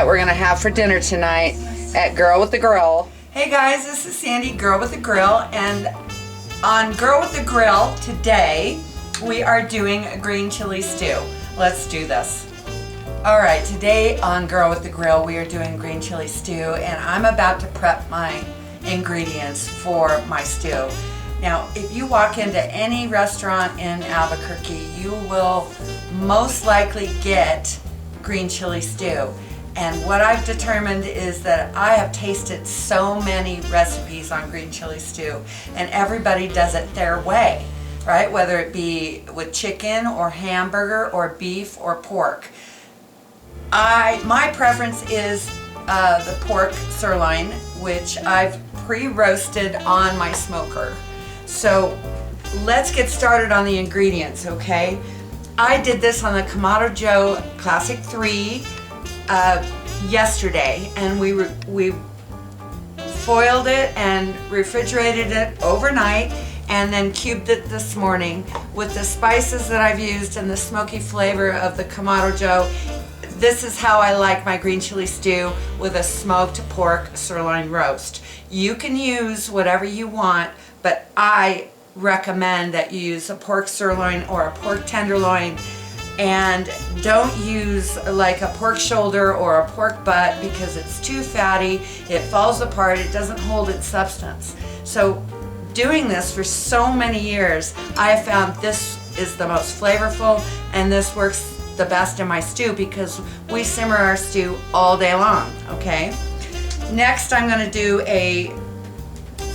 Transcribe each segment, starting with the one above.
we're gonna have for dinner tonight at Girl with the Grill. Hey guys, this is Sandy, Girl with the Grill, and on Girl with the Grill today we are doing a green chili stew. Let's do this. Alright, today on Girl with the Grill we are doing green chili stew, and I'm about to prep my ingredients for my stew. Now, if you walk into any restaurant in Albuquerque, you will most likely get green chili stew. And what I've determined is that I have tasted so many recipes on green chili stew, and everybody does it their way, right? Whether it be with chicken or hamburger or beef or pork. My preference is the pork sirloin, which I've pre-roasted on my smoker. So let's get started on the ingredients, okay? I did this on the Kamado Joe Classic 3 yesterday, and we foiled it and refrigerated it overnight and then cubed it this morning with the spices that I've used and the smoky flavor of the Kamado Joe. This is how I like my green chili stew, with a smoked pork sirloin roast. You can use whatever you want, but I recommend that you use a pork sirloin or a pork tenderloin, and don't use like a pork shoulder or a pork butt because it's too fatty, it falls apart, it doesn't hold its substance. So doing this for so many years, I have found this is the most flavorful, and this works the best in my stew because we simmer our stew all day long, okay? Next, I'm gonna do a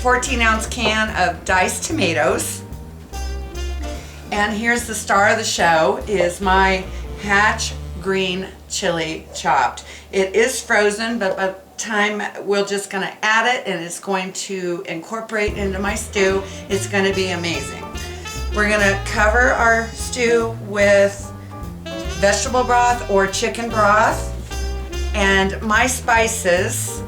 14-ounce can of diced tomatoes. And here's the star of the show, is my Hatch green chili chopped. It is frozen, but by the time we're just gonna add it and it's going to incorporate into my stew, it's gonna be amazing. We're gonna cover our stew with vegetable broth or chicken broth, and my spices,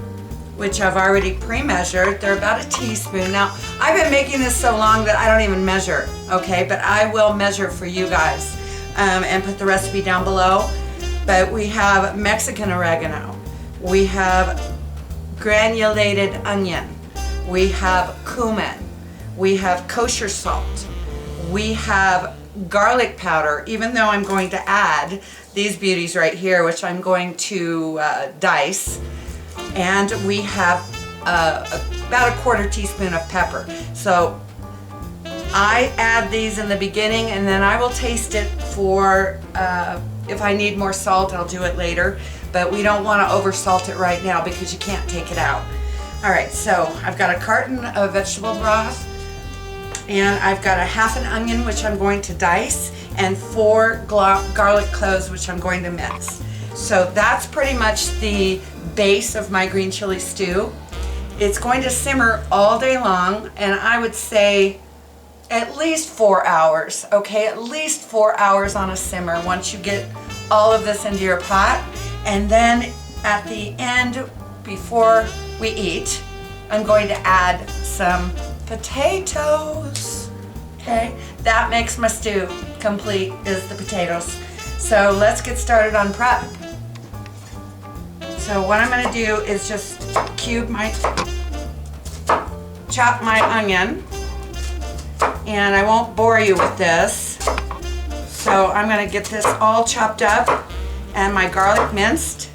which I've already pre-measured, they're about a teaspoon. Now, I've been making this so long that I don't even measure, okay? But I will measure for you guys and put the recipe down below. But we have Mexican oregano, we have granulated onion, we have cumin, we have kosher salt, we have garlic powder, even though I'm going to add these beauties right here, which I'm going to dice. And we have about a quarter teaspoon of pepper. So I add these in the beginning, and then I will taste it for, if I need more salt, I'll do it later. But we don't want to over salt it right now because you can't take it out. All right, so I've got a carton of vegetable broth, and I've got a half an onion, which I'm going to dice, and 4 garlic cloves, which I'm going to mince. So that's pretty much the base of my green chili stew. It's going to simmer all day long, and I would say at least 4 hours, okay? At least 4 hours on a simmer once you get all of this into your pot. And then at the end, before we eat, I'm going to add some potatoes, okay? That makes my stew complete, is the potatoes. So let's get started on prep. So what I'm gonna do is just chop my onion, and I won't bore you with this. So I'm gonna get this all chopped up and my garlic minced,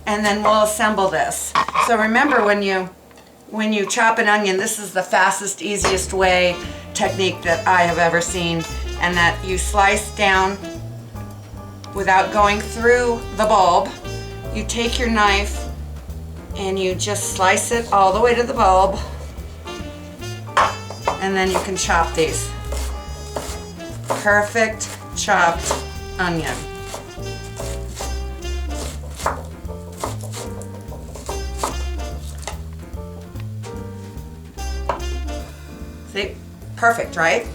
and then we'll assemble this. So remember, when you chop an onion, this is the fastest, easiest technique that I have ever seen, and that you slice down without going through the bulb. You take your knife and you just slice it all the way to the bulb, and then you can chop these. Perfect chopped onion. See? Perfect, right?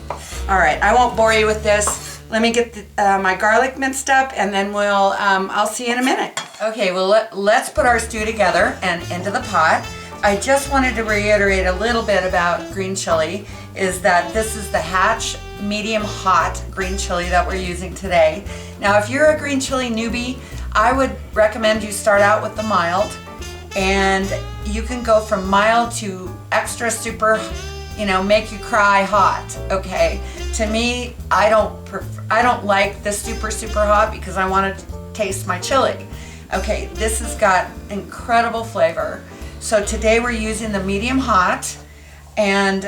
All right, I won't bore you with this. Let me get my garlic minced up, and then I'll see you in a minute. Okay, well, let's put our stew together and into the pot. I just wanted to reiterate a little bit about green chili, is that this is the Hatch medium hot green chili that we're using today. Now, if you're a green chili newbie, I would recommend you start out with the mild, and you can go from mild to extra super, make you cry hot, okay? To me, I don't like the super hot because I want to taste my chili. Okay, this has got incredible flavor. So today we're using the medium hot, and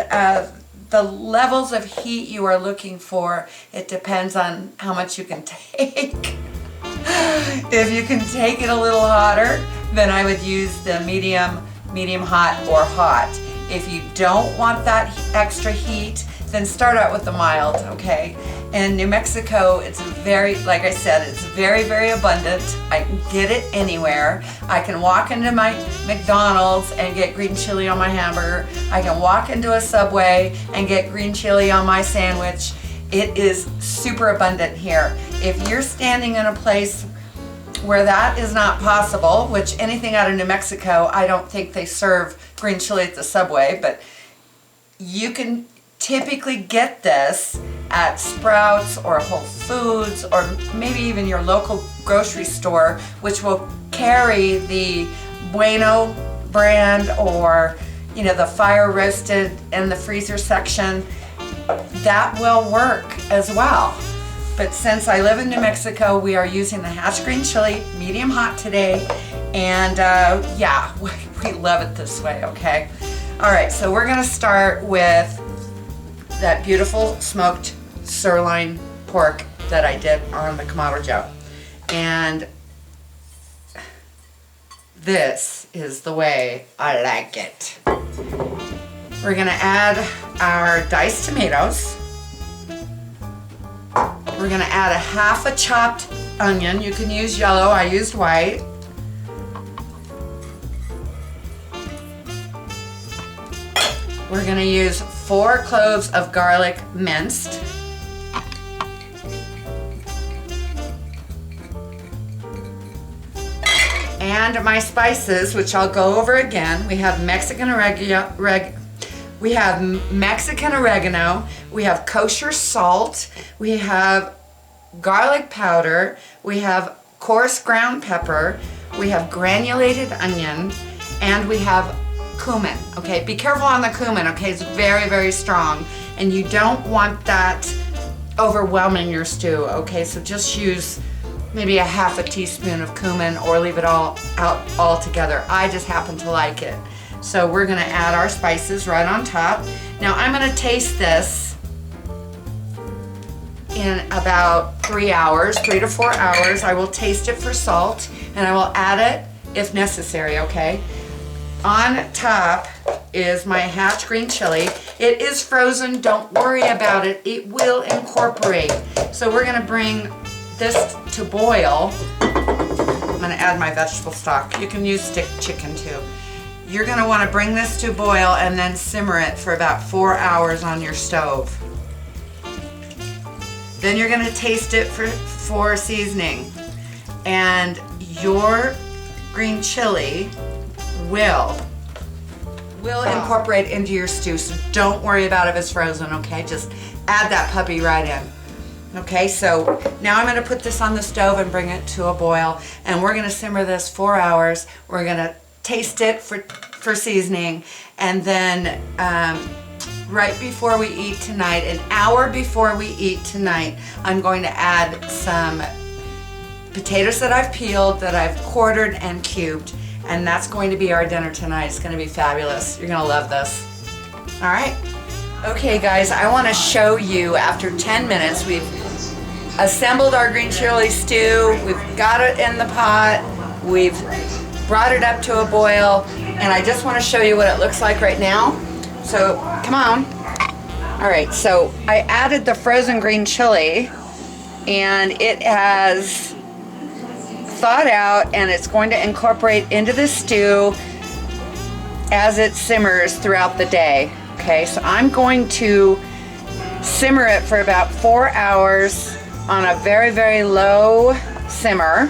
the levels of heat you are looking for, it depends on how much you can take. If you can take it a little hotter, then I would use the medium hot, or hot. If you don't want that extra heat, then start out with the mild, okay? In New Mexico, it's like I said, it's very, very abundant. I can get it anywhere. I can walk into my McDonald's and get green chili on my hamburger. I can walk into a Subway and get green chili on my sandwich. It is super abundant here. If you're standing in a place where that is not possible, which anything out of New Mexico, I don't think they serve green chili at the Subway, but you can typically get this at Sprouts or Whole Foods, or maybe even your local grocery store, which will carry the Bueno brand, or the fire roasted in the freezer section. That will work as well. But since I live in New Mexico, we are using the hatch green chili, medium hot today, and yeah, we love it this way, okay? All right, so we're gonna start with that beautiful smoked sirloin pork that I did on the Kamado Joe. And this is the way I like it. We're gonna add our diced tomatoes. We're gonna add a half a chopped onion. You can use yellow, I used white. We're gonna use 4 cloves of garlic minced. And my spices, which I'll go over again. We have Mexican oregano, we have kosher salt, we have garlic powder, we have coarse ground pepper, we have granulated onion, and we have cumin. Okay, be careful on the cumin, okay? It's very, very strong, and you don't want that overwhelming your stew, okay? So just use maybe a half a teaspoon of cumin, or leave it all out altogether. I just happen to like it. So we're gonna add our spices right on top. Now I'm gonna taste this in about 3 hours, 3 to 4 hours. I will taste it for salt, and I will add it if necessary, okay? On top is my hatch green chili. It is frozen, don't worry about it. It will incorporate. So we're gonna bring this to boil. I'm gonna add my vegetable stock. You can use stick chicken too. You're gonna wanna bring this to boil and then simmer it for about 4 hours on your stove. Then you're gonna taste it for seasoning. And your green chili will incorporate into your stew, so don't worry about if it's frozen, okay? Just add that puppy right in. Okay, so now I'm gonna put this on the stove and bring it to a boil, and we're gonna simmer this 4 hours. We're gonna taste it for seasoning, and then right before we eat tonight, an hour before we eat tonight, I'm going to add some potatoes that I've peeled, that I've quartered and cubed, and that's going to be our dinner tonight. It's gonna be fabulous. You're gonna love this. All right. Okay guys, I wanna show you, after 10 minutes, we've assembled our green chili stew, we've got it in the pot, we've brought it up to a boil, and I just wanna show you what it looks like right now. So, come on. All right, so I added the frozen green chili, and it has thawed out, and it's going to incorporate into the stew as it simmers throughout the day. Okay, so I'm going to simmer it for about 4 hours on a very, very low simmer,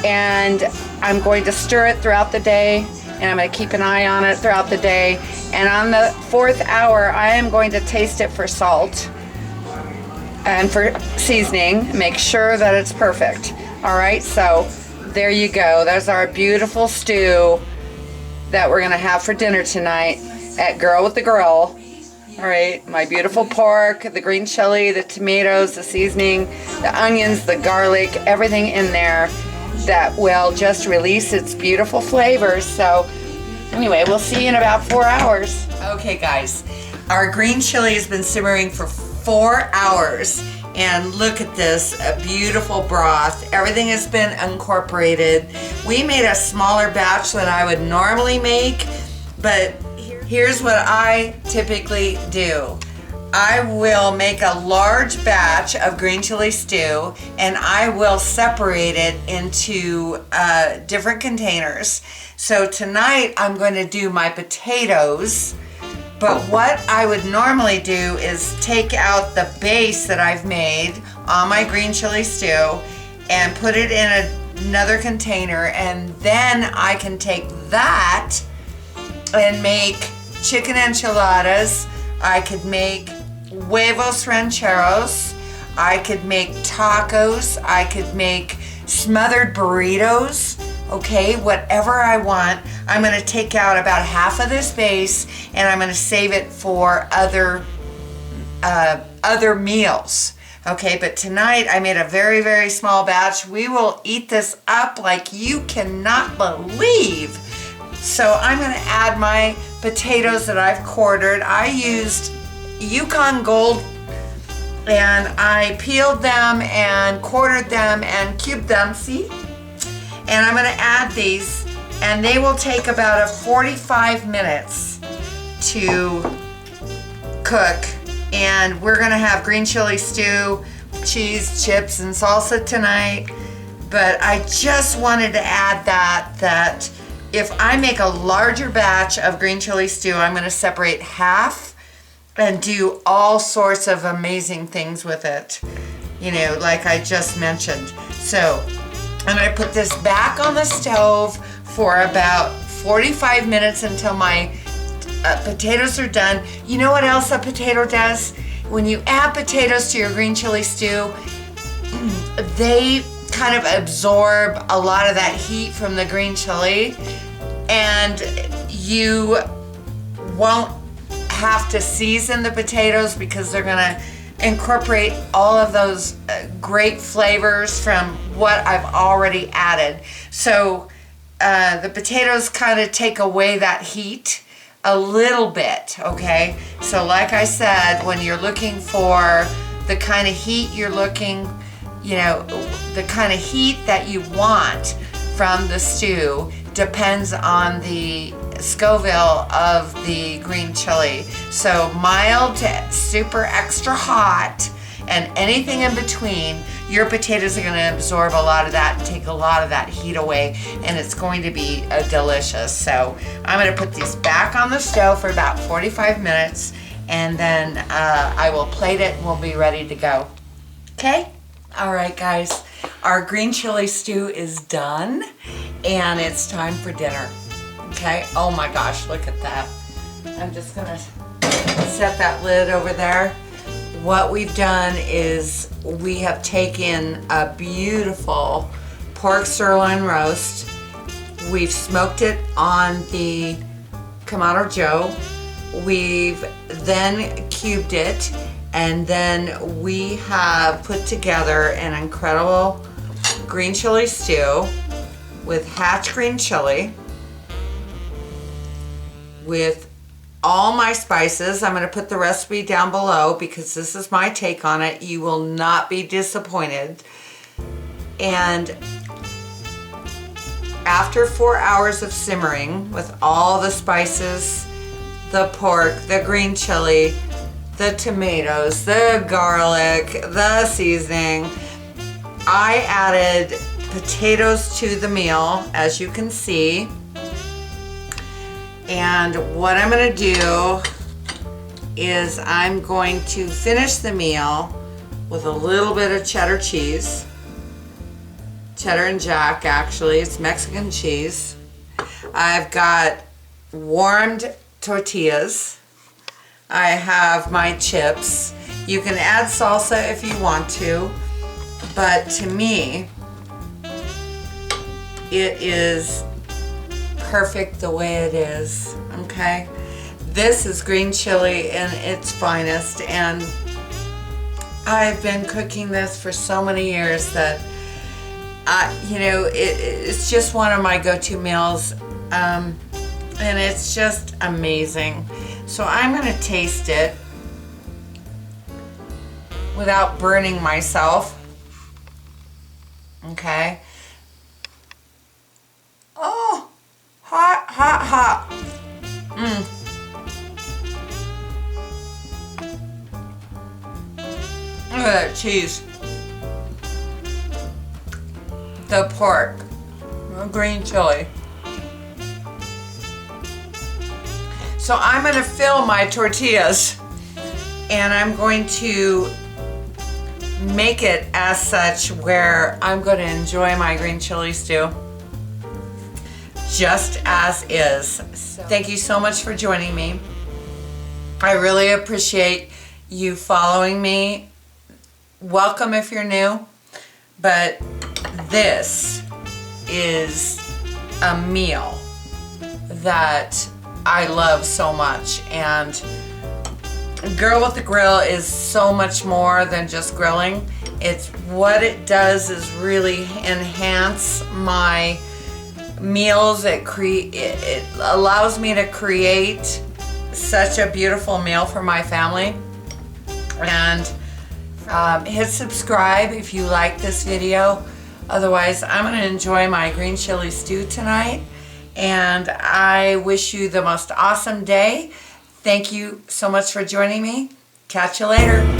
and I'm going to stir it throughout the day, and I'm going to keep an eye on it throughout the day. And on the 4th hour, I am going to taste it for salt and for seasoning, make sure that it's perfect. All right, so there you go. There's our beautiful stew that we're gonna have for dinner tonight at Girl with the Grill. All right, my beautiful pork, the green chili, the tomatoes, the seasoning, the onions, the garlic, everything in there that will just release its beautiful flavors. So anyway, we'll see you in about 4 hours. Okay guys, our green chili has been simmering for 4 hours. And look at this, a beautiful broth. Everything has been incorporated. We made a smaller batch than I would normally make, but here's what I typically do. I will make a large batch of green chili stew and I will separate it into different containers. So tonight I'm going to do my potatoes. But what I would normally do is take out the base that I've made on my green chili stew and put it in another container, and then I can take that and make chicken enchiladas. I could make huevos rancheros. I could make tacos. I could make smothered burritos. Okay, whatever I want. I'm gonna take out about half of this base and I'm gonna save it for other meals. Okay, but tonight I made a very, very small batch. We will eat this up like you cannot believe. So I'm gonna add my potatoes that I've quartered. I used Yukon Gold and I peeled them and quartered them and cubed them, see? And I'm gonna add these, and they will take about 45 minutes to cook. And we're gonna have green chili stew, cheese, chips, and salsa tonight. But I just wanted to add that if I make a larger batch of green chili stew, I'm gonna separate half and do all sorts of amazing things with it. You know, like I just mentioned. So I'm gonna put this back on the stove for about 45 minutes until my potatoes are done. You know what else a potato does? When you add potatoes to your green chili stew, they kind of absorb a lot of that heat from the green chili, and you won't have to season the potatoes because they're gonna incorporate all of those great flavors from what I've already added. So the potatoes kind of take away that heat a little bit, okay? So like I said, when you're looking for the kind of heat you're looking, you know, the kind of heat that you want from the stew depends on the Scoville of the green chili. So mild to super extra hot and anything in between, your potatoes are gonna absorb a lot of that and take a lot of that heat away, and it's going to be delicious. So I'm gonna put these back on the stove for about 45 minutes, and then I will plate it and we'll be ready to go. Okay? All right, guys, our green chili stew is done, and it's time for dinner. Okay, oh my gosh, look at that. I'm just gonna set that lid over there. What we've done is we have taken a beautiful pork sirloin roast. We've smoked it on the Kamado Joe. We've then cubed it, and then we have put together an incredible green chili stew with hatch green chili, with all my spices. I'm going to put the recipe down below because this is my take on it. You will not be disappointed. And after 4 hours of simmering with all the spices, the pork, the green chili, the tomatoes, the garlic, the seasoning, I added potatoes to the meal, as you can see. And what I'm gonna do is I'm going to finish the meal with a little bit of cheddar cheese. Cheddar and Jack, actually, it's Mexican cheese. I've got warmed tortillas. I have my chips. You can add salsa if you want to, but to me, it is perfect the way it is, okay? This is green chili in its finest, and I've been cooking this for so many years that it's just one of my go-to meals, and it's just amazing. So I'm gonna taste it without burning myself. Okay. Oh, hot, hot, hot. Look at that cheese. The pork, the green chili. So I'm gonna fill my tortillas, and I'm going to make it as such where I'm going to enjoy my green chili stew just as is. Thank you so much for joining me. I really appreciate you following me. Welcome if you're new, but this is a meal that I love so much, and Girl with the Grill is so much more than just grilling. It's what it does is really enhance my meals. It allows me to create such a beautiful meal for my family. And hit subscribe if you like this video. Otherwise, I'm going to enjoy my green chili stew tonight. And I wish you the most awesome day. Thank you so much for joining me. Catch you later.